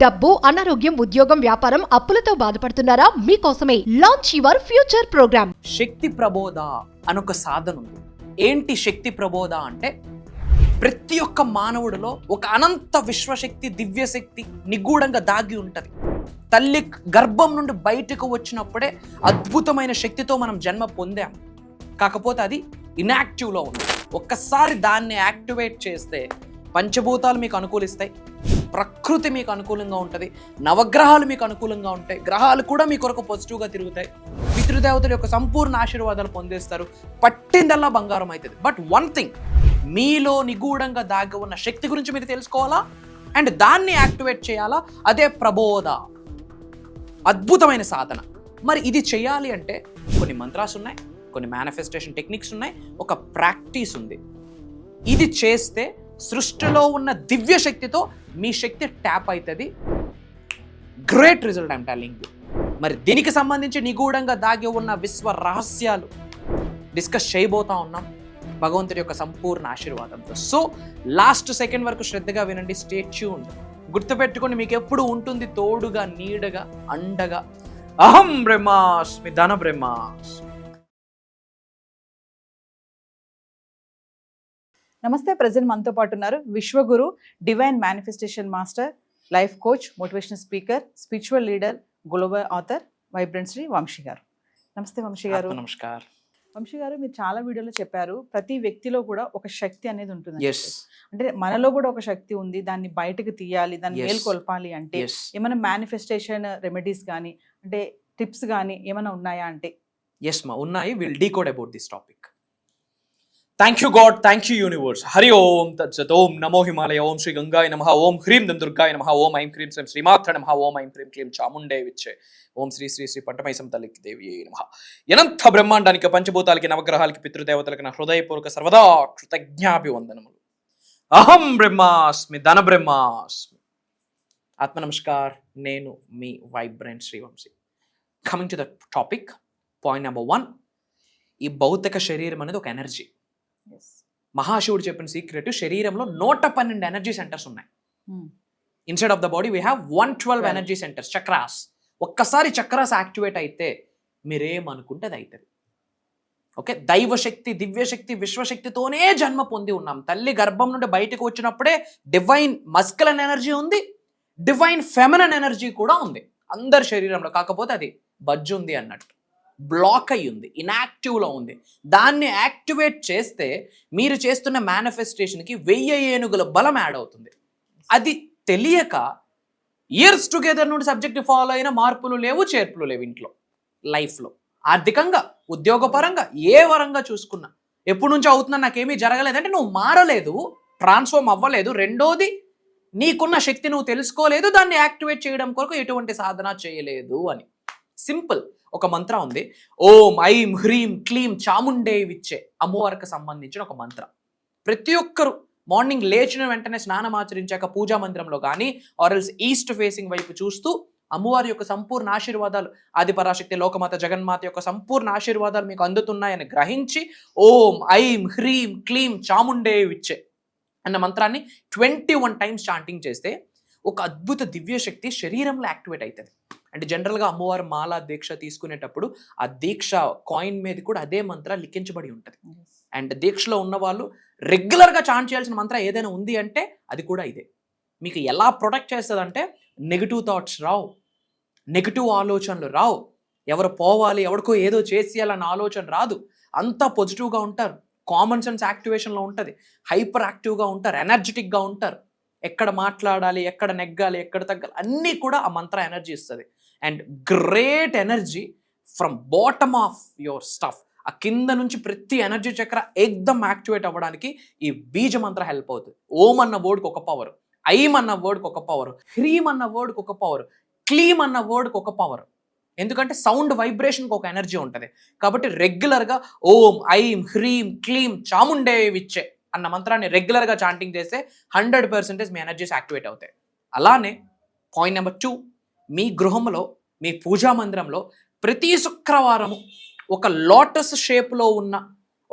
డబ్బు, అనారోగ్యం, ఉద్యోగం, వ్యాపారం, అప్పులతో బాధపడుతున్నారా? మీకోసమే లాంచ్ యువర్ ఫ్యూచర్ ప్రోగ్రామ్. శక్తి ప్రబోధ అనొక సాధన ఉంది. ఏంటి శక్తి ప్రబోధ అంటే, ప్రతి ఒక్క మానవుడిలో ఒక అనంత విశ్వశక్తి, దివ్యశక్తి నిగూఢంగా దాగి ఉంటది. తల్లి గర్భం నుండి బయటకు వచ్చినప్పుడే అద్భుతమైన శక్తితో మనం జన్మ పొందాం. కాకపోతే అది ఇన్యాక్టివ్లో ఉంది. ఒక్కసారి దాన్ని యాక్టివేట్ చేస్తే పంచభూతాలు మీకు అనుకూలిస్తాయి, ప్రకృతి మీకు అనుకూలంగా ఉంటుంది, నవగ్రహాలు మీకు అనుకూలంగా ఉంటాయి, గ్రహాలు కూడా మీ కొరకు పాజిటివ్గా తిరుగుతాయి, పితృదేవతల యొక్క సంపూర్ణ ఆశీర్వాదాలు పొందేస్తారు, పట్టిందల్లా బంగారం అవుతుంది. బట్ వన్ థింగ్, మీలో నిగూఢంగా దాగి ఉన్న శక్తి గురించి మీరు తెలుసుకోవాలా అండ్ దాన్ని యాక్టివేట్ చేయాలా. అదే ప్రబోధ, అద్భుతమైన సాధన. మరి ఇది చేయాలి అంటే కొన్ని మంత్రాస్ ఉన్నాయి, కొన్ని మేనిఫెస్టేషన్ టెక్నిక్స్ ఉన్నాయి, ఒక ప్రాక్టీస్ ఉంది. ఇది చేస్తే సృష్టిలో ఉన్న దివ్య శక్తితో మీ శక్తి ట్యాప్ అవుతుంది. Great result I'm telling you. మరి దీనికి సంబంధించి నిగూఢంగా దాగి ఉన్న విశ్వ రహస్యాలు డిస్కస్ చేయబోతా ఉన్నాం భగవంతుడి యొక్క సంపూర్ణ ఆశీర్వాదంతో. సో లాస్ట్ సెకండ్ వరకు శ్రద్ధగా వినండి, స్టే ట్యూన్డ్. గుర్తుపెట్టుకోండి, మీకు ఎప్పుడు ఉంటుంది తోడుగా, నీడగా, అండగా. అహం బ్రహ్మాస్మి, ధన బ్రహ్మాస్మి. నమస్తే. ప్రజెంట్ మనతో పాటు ఉన్నారు Vishwaguru, divine manifestation master, life coach, motivational speaker, spiritual leader, global author, vibrant Shri Vamshi గారు. నమస్తే వంశీ గారు. నమస్కారం వంశీ గారు, మీరు చాలా వీడియోలో చెప్పారు ప్రతి వ్యక్తిలో కూడా ఒక శక్తి అనేది ఉంటుంది. Yes. అంటే మనలో కూడా ఒక శక్తి ఉంది, దాన్ని బయటకు తీయాలి, దాన్ని మేల్కొల్పాలి అంటే ఏమైనా మేనిఫెస్టేషన్ రెమెడీస్ కానీ అంటే టిప్స్ కానీ ఏమైనా ఉన్నాయా అంటే? ఎస్ మా ఉన్నాయి. Will decode about this topic. Thank you God, thank you universe. Hari Om తత్సత్. ఓం నమో హిమాలయ. ఓం శ్రీ గంగాయ నమః. ఓం హ్రీం దం దుర్గాయ నమః. ఓం ఐం హ్రీం శ్రీం శ్రీమాత్ర నమః. ఓం ఐం హ్రీం క్లీం చాముండే విచ్చే. ఓం శ్రీ శ్రీ శ్రీ పట్టమైసం తల్లికి దేవి నమః. అనంత బ్రహ్మాండానికి, పంచభూతాలకి, నవగ్రహాలకి, పితృదేవతలకి నా హృదయపూర్వక సర్వదా కృతజ్ఞాభివందనములు. అహం బ్రహ్మాస్మి, ధన బ్రహ్మాస్మి. ఆత్మ నమస్కార్. నేను మీ vibrant Srivamsi. Coming to the topic, point number 1. ఈ భౌతిక శరీరం అనేది ఒక ఎనర్జీ. మహాశివుడు చెప్పిన సీక్రెట్, శరీరంలో 112 ఎనర్జీ సెంటర్స్ ఉన్నాయి. Inside of the body we have 112 energy centres, chakras. ఒక్కసారి చక్రాస్ యాక్టివేట్ అయితే మీరేమనుకుంటే అది అవుతుంది. ఓకే, దైవశక్తి, దివ్యశక్తి, విశ్వశక్తితోనే జన్మ పొంది ఉన్నాం. తల్లి గర్భం నుండి బయటకు వచ్చినప్పుడే డివైన్ మస్కులన్ ఎనర్జీ ఉంది, డివైన్ ఫెమినన్ ఎనర్జీ కూడా ఉంది అందరి శరీరంలో. కాకపోతే అది బజ్జు ఉంది అన్నట్టు, బ్లాక్ అయ్యి ఉంది, ఇన్యాక్టివ్లో ఉంది. దాన్ని యాక్టివేట్ చేస్తే మీరు చేస్తున్న మేనిఫెస్టేషన్కి 1000 ఏనుగుల బలం యాడ్ అవుతుంది. అది తెలియక ఇయర్స్ టుగెదర్ నుండి సబ్జెక్ట్ ఫాలో అయిన మార్పులు లేవు, చేర్పులు లేవు ఇంట్లో, లైఫ్లో, ఆర్థికంగా, ఉద్యోగపరంగా, ఏ వరంగా చూసుకున్నా. ఎప్పటి నుంచో అవుతున్నా, నాకేమీ జరగలేదంటే నువ్వు మారలేదు, ట్రాన్స్ఫార్మ్ అవ్వలేదు. రెండోది, నీకున్న శక్తి నువ్వు తెలుసుకోలేదు, దాన్ని యాక్టివేట్ చేయడం కొరకు ఎటువంటి సాధన చేయలేదు అని. సింపుల్. ఒక మంత్రం ఉంది, ఓం ఐం హ్రీం క్లీం చాముండే విచ్చే, అమ్మవారికి సంబంధించిన ఒక మంత్రం. ప్రతి ఒక్కరు మార్నింగ్ లేచిన వెంటనే స్నానం ఆచరించాక పూజా మందిరంలో కానీ ఆర్ఎల్స్ ఈస్ట్ ఫేసింగ్ వైపు చూస్తూ అమ్మవారి యొక్క సంపూర్ణ ఆశీర్వాదాలు, ఆదిపరాశక్తి, లోకమాత, జగన్మాత యొక్క సంపూర్ణ ఆశీర్వాదాలు మీకు అందుతున్నాయని గ్రహించి ఓం ఐం హ్రీం క్లీం చాముండే విచ్చే అన్న మంత్రాన్ని 21 టైమ్స్ చాంటింగ్ చేస్తే ఒక అద్భుత దివ్యశక్తి శరీరంలో యాక్టివేట్ అవుతుంది. అంటే జనరల్గా అమ్మవారు మాలా దీక్ష తీసుకునేటప్పుడు ఆ దీక్ష కాయిన్ మీద కూడా అదే మంత్రం లిఖించబడి ఉంటుంది. అండ్ దీక్షలో ఉన్న వాళ్ళు రెగ్యులర్గా చాంట్ చేయాల్సిన మంత్రం ఏదైనా ఉంది అంటే అది కూడా ఇదే. మీకు ఎలా ప్రొటెక్ట్ చేస్తుంది అంటే, నెగిటివ్ థాట్స్ రావు, నెగిటివ్ ఆలోచనలు రావు, ఎవరు పోవాలి, ఎవరికో ఏదో చేసేయాలన్న ఆలోచన రాదు. అంతా పాజిటివ్గా ఉంటారు, కామన్ సెన్స్ యాక్టివేషన్లో ఉంటుంది, హైపర్ యాక్టివ్గా ఉంటారు, ఎనర్జెటిక్గా ఉంటారు. ఎక్కడ మాట్లాడాలి, ఎక్కడ నెగ్గాలి, ఎక్కడ తగ్గాలి అన్నీ కూడా ఆ మంత్ర ఎనర్జీ ఇస్తుంది. And great energy from bottom of your stuff, ఆ కింద నుంచి ప్రతి ఎనర్జీ చక్ర ఏకదమ్ యాక్టివేట్ అవ్వడానికి ఈ బీజ మంత్ర హెల్ప్ అవుతుంది. ఓం అన్న వర్డ్కి ఒక పవర్, ఐం అన్న వర్డ్కి ఒక పవర్, హ్రీం అన్న వర్డ్కి ఒక పవర్, క్లీం అన్న వర్డ్కి ఒక పవర్. ఎందుకంటే సౌండ్ వైబ్రేషన్కి ఒక ఎనర్జీ ఉంటుంది. కాబట్టి రెగ్యులర్గా ఓం ఐం హ్రీం క్లీం చాముండే విచ్చే అన్న మంత్రాన్ని రెగ్యులర్గా చాంటింగ్ చేస్తే 100% మీ ఎనర్జీస్ యాక్టివేట్ అవుతాయి. అలానే పాయింట్ నెంబర్ 2, మీ గృహంలో, మీ పూజా మందిరంలో ప్రతి శుక్రవారము ఒక లోటస్ షేప్లో ఉన్న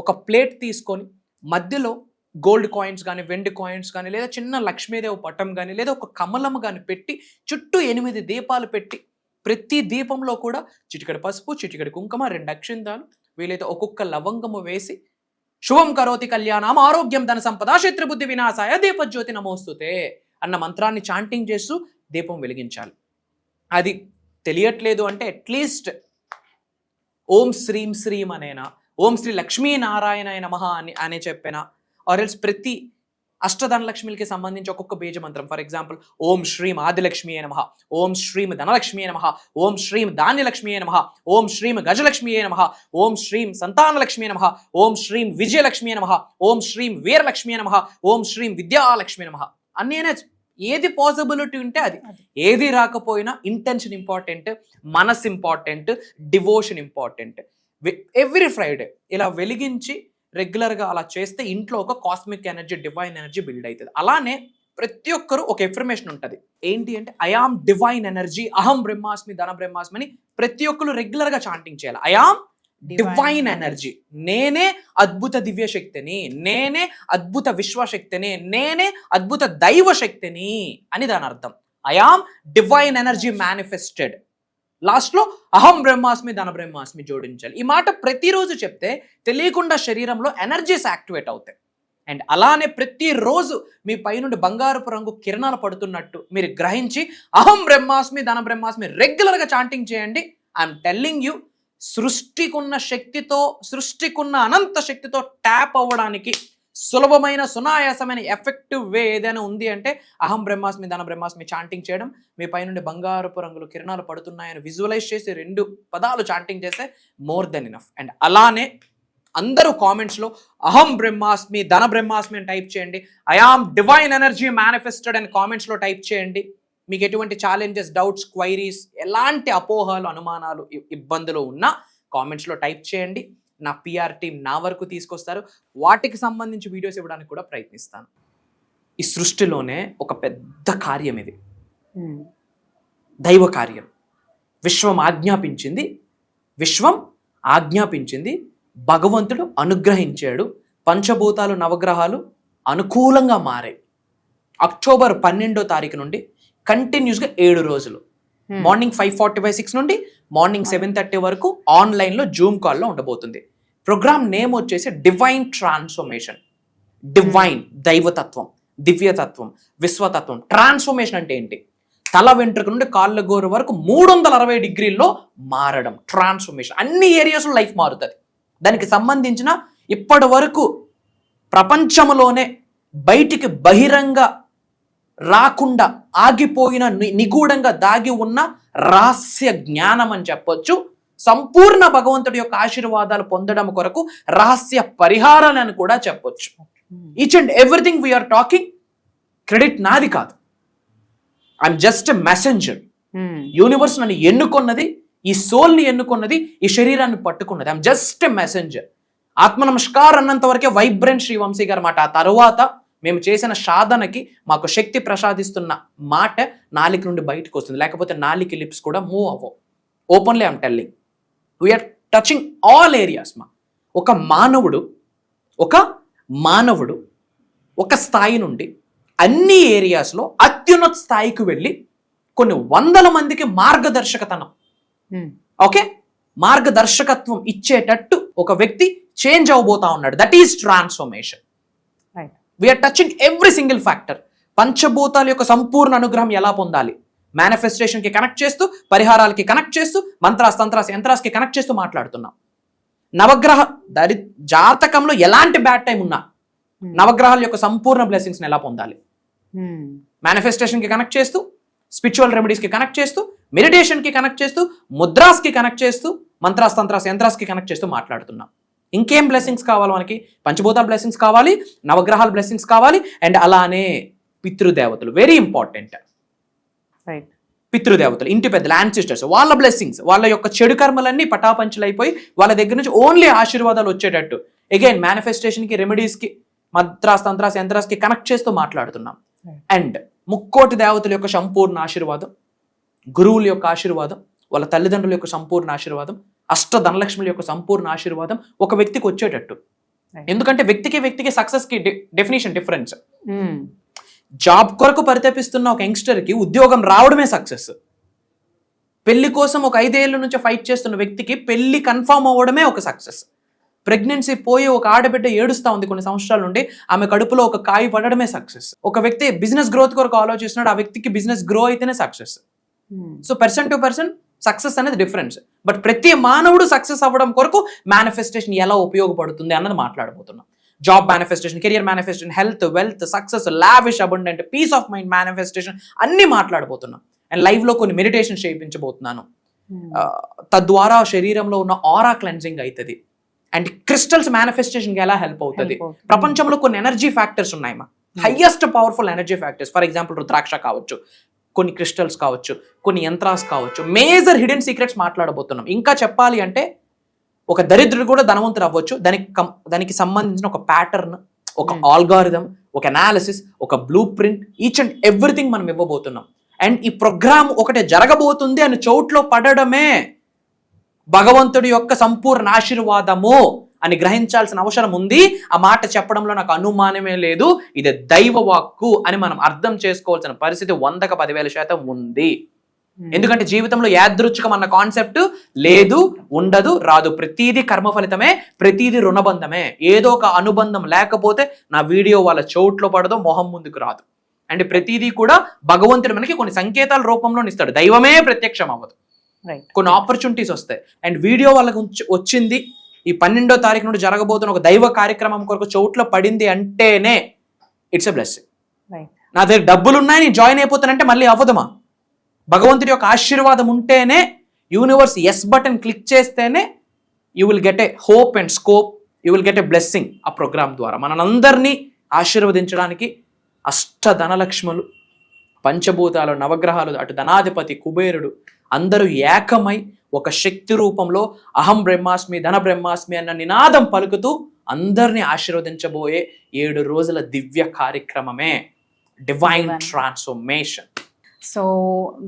ఒక ప్లేట్ తీసుకొని మధ్యలో గోల్డ్ కాయిన్స్ కానీ, వెండి కాయిన్స్ కానీ, లేదా చిన్న లక్ష్మీదేవి పటం కానీ, లేదా ఒక కమలం కానీ పెట్టి చుట్టూ 8 దీపాలు పెట్టి ప్రతి దీపంలో కూడా చిటికెడు పసుపు, చిటికెడు కుంకుమ, 2 అక్షింతాలు, వీలైతే ఒక్కొక్క లవంగము వేసి శుభం కరోతి కళ్యాణం ఆరోగ్యం ధన సంపద శత్రుబుద్ధి వినాశాయ దీపజ్యోతి నమోస్తుతే అన్న మంత్రాన్ని చాంటింగ్ చేస్తూ దీపం వెలిగించాలి. అది తెలియట్లేదు అంటే అట్లీస్ట్ ఓం శ్రీం శ్రీం అనేనా, ఓం శ్రీ లక్ష్మీనారాయణ నమః అనే చెప్పేనా, ఆర్ ఎల్స్ ప్రతి అష్టధనలక్ష్మికి సంబంధించి ఒక్కొక్క బీజ మంత్రం, ఫర్ ఎగ్జాంపుల్ ఓం శ్రీం ఆదిలక్ష్మీ నమః, ఓం శ్రీం ధనలక్ష్మీ నమః, ఓం శ్రీం ధాన్యలక్ష్మీ నమః, ఓం శ్రీం గజలక్ష్మీ నమః, ఓం శ్రీం సంతానలక్ష్మీ నమః, ఓం శ్రీం విజయలక్ష్మీ నమః, ఓం శ్రీం వీరలక్ష్మీ నమః, ఓం శ్రీం విద్యాలక్ష్మీ నమః అన్నీ ఏది పాసిబిలిటీ ఉంటే అది. ఏది రాకపోయినా ఇంటెన్షన్ ఇంపార్టెంట్, మనస్ important, devotion important. Every Friday ఇలా వెలిగించి రెగ్యులర్గా అలా చేస్తే ఇంట్లో ఒక cosmic energy, divine energy build అవుతుంది. అలానే ప్రతి ఒక్కరు ఒక ఎఫర్మేషన్ ఉంటుంది. ఏంటి అంటే ఐఆమ్ డివైన్ ఎనర్జీ, అహం బ్రహ్మాస్మి ధన బ్రహ్మాస్మి అని ప్రతి ఒక్కరు రెగ్యులర్గా చాంటింగ్ చేయాలి. ఐఆమ్ డివైన్ ఎనర్జీ, నేనే అద్భుత దివ్య శక్తిని, నేనే అద్భుత విశ్వశక్తిని, నేనే అద్భుత దైవ శక్తిని అని దాని అర్థం. I am divine energy manifested. లాస్ట్లో అహం బ్రహ్మాస్మి ధన బ్రహ్మాస్మి జోడించాలి. ఈ మాట ప్రతిరోజు చెప్తే తెలియకుండా శరీరంలో ఎనర్జీస్ యాక్టివేట్ అవుతాయి. అండ్ అలానే ప్రతిరోజు మీ పైనుండి బంగారపు రంగు కిరణాలు పడుతున్నట్టు మీరు గ్రహించి అహం బ్రహ్మాస్మి ధన బ్రహ్మాస్మి రెగ్యులర్గా చాంటింగ్ చేయండి. ఐఎమ్ టెల్లింగ్ యూ, సృష్టికున్న శక్తితో, సృష్టికున్న అనంత శక్తితో ట్యాప్ అవ్వడానికి సులభమైన, సునాయాసమైన ఎఫెక్టివ్ వే ఏదైనా ఉంది అంటే అహం బ్రహ్మాస్మి ధన బ్రహ్మాస్మి చాంటింగ్ చేయడం. మీ పైనుండి బంగారపు రంగులు కిరణాలు పడుతున్నాయని విజువలైజ్ చేసి 2 పదాలు చాంటింగ్ చేస్తే మోర్ దెన్ ఇనఫ్. అండ్ అలానే అందరూ కామెంట్స్లో అహం బ్రహ్మాస్మి ధన బ్రహ్మాస్మి అని టైప్ చేయండి. ఐఆమ్ డివైన్ ఎనర్జీ మేనిఫెస్టెడ్ అని కామెంట్స్లో టైప్ చేయండి. మీకు ఎటువంటి ఛాలెంజెస్, డౌట్స్, క్వైరీస్, ఎలాంటి అపోహలు, అనుమానాలు, ఇబ్బందులు ఉన్నా కామెంట్స్లో టైప్ చేయండి. నా పిఆర్ టీం నా వరకు తీసుకొస్తారు. వాటికి సంబంధించి వీడియోస్ ఇవ్వడానికి కూడా ప్రయత్నిస్తాను. ఈ సృష్టిలోనే ఒక పెద్ద కార్యం ఇది, దైవ కార్యం. విశ్వం ఆజ్ఞాపించింది, భగవంతుడు అనుగ్రహించాడు. పంచభూతాలు, నవగ్రహాలు అనుకూలంగా మారాయి. అక్టోబర్ 12వ తారీఖు నుండి కంటిన్యూస్గా 7 రోజులు మార్నింగ్ 5:45 నుండి మార్నింగ్ 7:30 వరకు ఆన్లైన్లో జూమ్ కాల్లో ఉండబోతుంది. ప్రోగ్రామ్ నేమ్ వచ్చేసి డివైన్ ట్రాన్స్ఫర్మేషన్. డివైన్ దైవతత్వం, దివ్యతత్వం, విశ్వతత్వం. ట్రాన్స్ఫర్మేషన్ అంటే ఏంటి? తల వెంట్రుక నుండి కాళ్ళ గోరు వరకు 360 డిగ్రీల్లో మారడం ట్రాన్స్ఫర్మేషన్. అన్ని ఏరియాస్లో లైఫ్ మారుతుంది. దానికి సంబంధించిన ఇప్పటి వరకు ప్రపంచంలోనే బయటికి బహిరంగ రాకుండా ఆగిపోయిన, నిగూఢంగా దాగి ఉన్న రహస్య జ్ఞానం అని చెప్పొచ్చు. సంపూర్ణ భగవంతుడి యొక్క ఆశీర్వాదాలు పొందడం కొరకు రహస్య పరిహారాలను కూడా చెప్పొచ్చు. Each and everything we're talking, credit నాది కాదు. I'm just a messenger. Universe నన్ను ఎన్నుకున్నది, ఈ సోల్ని ఎన్నుకున్నది, ఈ శరీరాన్ని పట్టుకున్నది. I'm just a messenger. ఆత్మ నమస్కార్ అన్నంత వరకే వైబ్రెంట్ శ్రీవంశీ గారి మాట. ఆ తర్వాత మేము చేసిన సాధనకి మాకు శక్తి ప్రసాదిస్తున్న మాట నాలిక నుండి బయటకు వస్తుంది. లేకపోతే నాలిక లిప్స్ కూడా మూవ్ అవ్వవు. Openly I am telling, we are touching all areas. ఒక మానవుడు ఒక స్థాయి నుండి అన్ని ఏరియాస్లో అత్యున్నత స్థాయికి వెళ్ళి కొన్ని 100 మందికి మార్గదర్శకత్వం ఇచ్చేటట్టు ఒక వ్యక్తి చేంజ్ అవబోతా ఉన్నాడు. That is transformation. We are touching every single factor. పంచభూతాల యొక్క సంపూర్ణ అనుగ్రహం ఎలా పొందాలి, మేనిఫెస్టేషన్కి కనెక్ట్ చేస్తూ, పరిహారాలకి కనెక్ట్ చేస్తూ, మంత్రాస్, తంత్రాస్, యంత్రాస్కి కనెక్ట్ చేస్తూ మాట్లాడుతున్నాం. నవగ్రహ జాతకంలో ఎలాంటి బ్యాడ్ టైం ఉన్నా నవగ్రహాల యొక్క సంపూర్ణ బ్లెస్సింగ్స్ని ఎలా పొందాలి, మేనిఫెస్టేషన్కి కనెక్ట్ చేస్తూ, స్పిరిచువల్ రెమెడీస్కి కనెక్ట్ చేస్తూ, మెడిటేషన్కి కనెక్ట్ చేస్తూ, ముద్రాస్కి కనెక్ట్ చేస్తూ, మంత్రాస్, తంత్రాస్, యంత్రాస్కి కనెక్ట్ చేస్తూ మాట్లాడుతున్నాం. ఇంకేం బ్లెస్సింగ్స్ కావాలి మనకి? పంచభూతాల బ్లెస్సింగ్స్ కావాలి, నవగ్రహాల బ్లెస్సింగ్స్ కావాలి, అండ్ అలానే పితృదేవతలు వెరీ ఇంపార్టెంట్. రైట్, పితృదేవతలు, ఇంటి పెద్దలు, యాన్సిస్టర్స్, వాళ్ళ బ్లెస్సింగ్స్, వాళ్ళ యొక్క చెడు కర్మలన్నీ పటాపంచలు అయిపోయి వాళ్ళ దగ్గర నుంచి ఓన్లీ ఆశీర్వాదాలు వచ్చేటట్టు అగైన్ మేనిఫెస్టేషన్కి, రెమెడీస్కి, మంత్రాస్, తంత్రాస్, యంత్రాస్కి కనెక్ట్ చేస్తూ మాట్లాడుతున్నాం. అండ్ ముక్కోటి దేవతల యొక్క సంపూర్ణ ఆశీర్వాదం, గురువుల యొక్క ఆశీర్వాదం, వాళ్ళ తల్లిదండ్రుల యొక్క సంపూర్ణ ఆశీర్వాదం, అష్ట ధనలక్ష్ముల యొక్క సంపూర్ణ ఆశీర్వాదం ఒక వ్యక్తికి వచ్చేటట్టు. ఎందుకంటే వ్యక్తికి సక్సెస్ కి డెఫినేషన్ డిఫరెన్స్. జాబ్ కొరకు పరితపిస్తున్న ఒక యంగ్స్టర్ కి ఉద్యోగం రావడమే సక్సెస్. పెళ్లి కోసం ఒక 5 ఏళ్ల నుంచి ఫైట్ చేస్తున్న వ్యక్తికి పెళ్లి కన్ఫర్మ్ అవ్వడమే ఒక సక్సెస్. ప్రెగ్నెన్సీ పోయి ఒక ఆడబిడ్డ ఏడుస్తా ఉంది కొన్ని సంవత్సరాల నుండి, ఆమె కడుపులో ఒక కాయ పడడమే సక్సెస్. ఒక వ్యక్తి బిజినెస్ గ్రోత్ కొరకు ఆలోచిస్తున్నాడు, ఆ వ్యక్తికి బిజినెస్ గ్రో అయితేనే success. So person to person success అనేది డిఫరెన్స్. బట్ ప్రతి మానవుడు సక్సెస్ అవ్వడం కొరకు మేనిఫెస్టేషన్ ఎలా ఉపయోగపడుతుంది అన్నది మాట్లాడబోతున్నాం. Job manifestation, career manifestation, health, wealth, success, lavish, abundant, peace of mind manifestation అన్ని మాట్లాడబోతున్నాం. అండ్ లైవ్ లో కొన్ని మెడిటేషన్ చేయించబోతున్నాను. తద్వారా శరీరంలో ఉన్న ఆరా క్లెన్జింగ్ అవుతుంది. అండ్ క్రిస్టల్స్ మేనిఫెస్టేషన్ ఎలా హెల్ప్ అవుతుంది. ప్రపంచంలో కొన్ని ఎనర్జీ ఫ్యాక్టర్స్ ఉన్నాయి మా, highest powerful energy factors. For example rudraksha కావచ్చు, కొన్ని క్రిస్టల్స్ కావచ్చు, కొన్ని యంత్రాస్ కావచ్చు. మేజర్ హిడెన్ సీక్రెట్స్ మాట్లాడబోతున్నాం. ఇంకా చెప్పాలి అంటే ఒక దరిద్రుడు కూడా ధనవంతుడు అవ్వచ్చు. దానికి సంబంధించిన ఒక ప్యాటర్న్, ఒక ఆల్గారిథం, ఒక అనాలిసిస్, ఒక blue print, each and everything మనం ఇవ్వబోతున్నాం. అండ్ ఈ ప్రోగ్రామ్ ఒకటే జరగబోతుంది అని చోట్లో పడడమే భగవంతుడి యొక్క సంపూర్ణ ఆశీర్వాదము అని గ్రహించాల్సిన అవసరం ఉంది. ఆ మాట చెప్పడంలో నాకు అనుమానమే లేదు. ఇది దైవ వాక్కు అని మనం అర్థం చేసుకోవాల్సిన పరిస్థితి 100కి 10,000% ఉంది. ఎందుకంటే జీవితంలో యాదృచ్ఛికం అన్న కాన్సెప్ట్ లేదు, ఉండదు, రాదు. ప్రతిదీ కర్మ ఫలితమే, ప్రతిదీ రుణబంధమే. ఏదో ఒక అనుబంధం లేకపోతే నా వీడియో వాళ్ళ చోట్లో పడదో, మొహం ముందుకు రాదు. అండ్ ప్రతిదీ కూడా భగవంతుడు మనకి కొన్ని సంకేతాల రూపంలో ఇస్తాడు. దైవమే ప్రత్యక్షం అవ్వదు, కొన్ని ఆపర్చునిటీస్ వస్తాయి. అండ్ వీడియో వాళ్ళకి వచ్చింది ఈ 12వ తారీఖు నుండి జరగబోతున్న ఒక దైవ కార్యక్రమం కొరకు చోట్లో పడింది అంటేనే ఇట్స్ ఎ బ్లెస్సింగ్. నా దగ్గర డబ్బులు ఉన్నాయి, నేను జాయిన్ అయిపోతానంటే మళ్ళీ అవ్వదమా? భగవంతుడి యొక్క ఆశీర్వాదం ఉంటేనే, యూనివర్స్ ఎస్ బటన్ క్లిక్ చేస్తేనే you will get a hope and scope, you will get a blessing. ఆ ప్రోగ్రామ్ ద్వారా మనందరినీ ఆశీర్వదించడానికి అష్టధనలక్ష్ములు, పంచభూతాలు, నవగ్రహాలు, అటు ధనాధిపతి కుబేరుడు అందరూ ఏకమై ఒక శక్తి రూపంలో అహం బ్రహ్మాస్మి, ధన బ్రహ్మాస్మి అన్న నినాదం పలుకుతూ అందరినీ ఆశీర్వదించబోయే 7 రోజుల దివ్య కార్యక్రమమే డివైన్ ట్రాన్స్ఫర్మేషన్. సో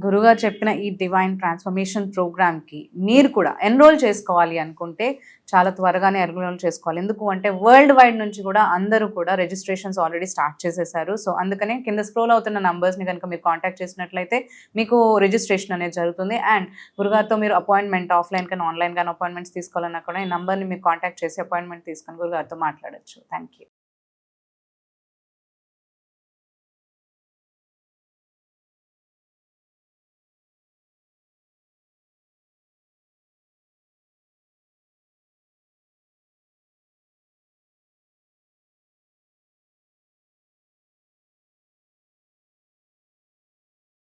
గురుగారు చెప్పిన ఈ డివైన్ ట్రాన్స్ఫర్మేషన్ ప్రోగ్రామ్కి మీరు కూడా ఎన్రోల్ చేసుకోవాలి అనుకుంటే చాలా త్వరగానే ఎన్రోల్ చేసుకోవాలి. ఎందుకు అంటే వరల్డ్ వైడ్ నుంచి కూడా అందరూ కూడా రిజిస్ట్రేషన్స్ ఆల్రెడీ స్టార్ట్ చేసేసారు. సో అందుకనే కింద స్క్రోల్ అవుతున్న నంబర్స్ని కనుక మీరు కాంటాక్ట్ చేసినట్లయితే మీకు రిజిస్ట్రేషన్ అనేది జరుగుతుంది. అండ్ గురుగారితో మీరు అపాయింట్మెంట్ ఆఫ్లైన్ కానీ ఆన్లైన్ కానీ అపాయింట్మెంట్స్ తీసుకోవాలన్నా కూడా ఈ నంబర్ని మీరు కాంటాక్ట్ చేసి అపాయింట్మెంట్ తీసుకొని గురుగారితో మాట్లాడచ్చు. Thank you.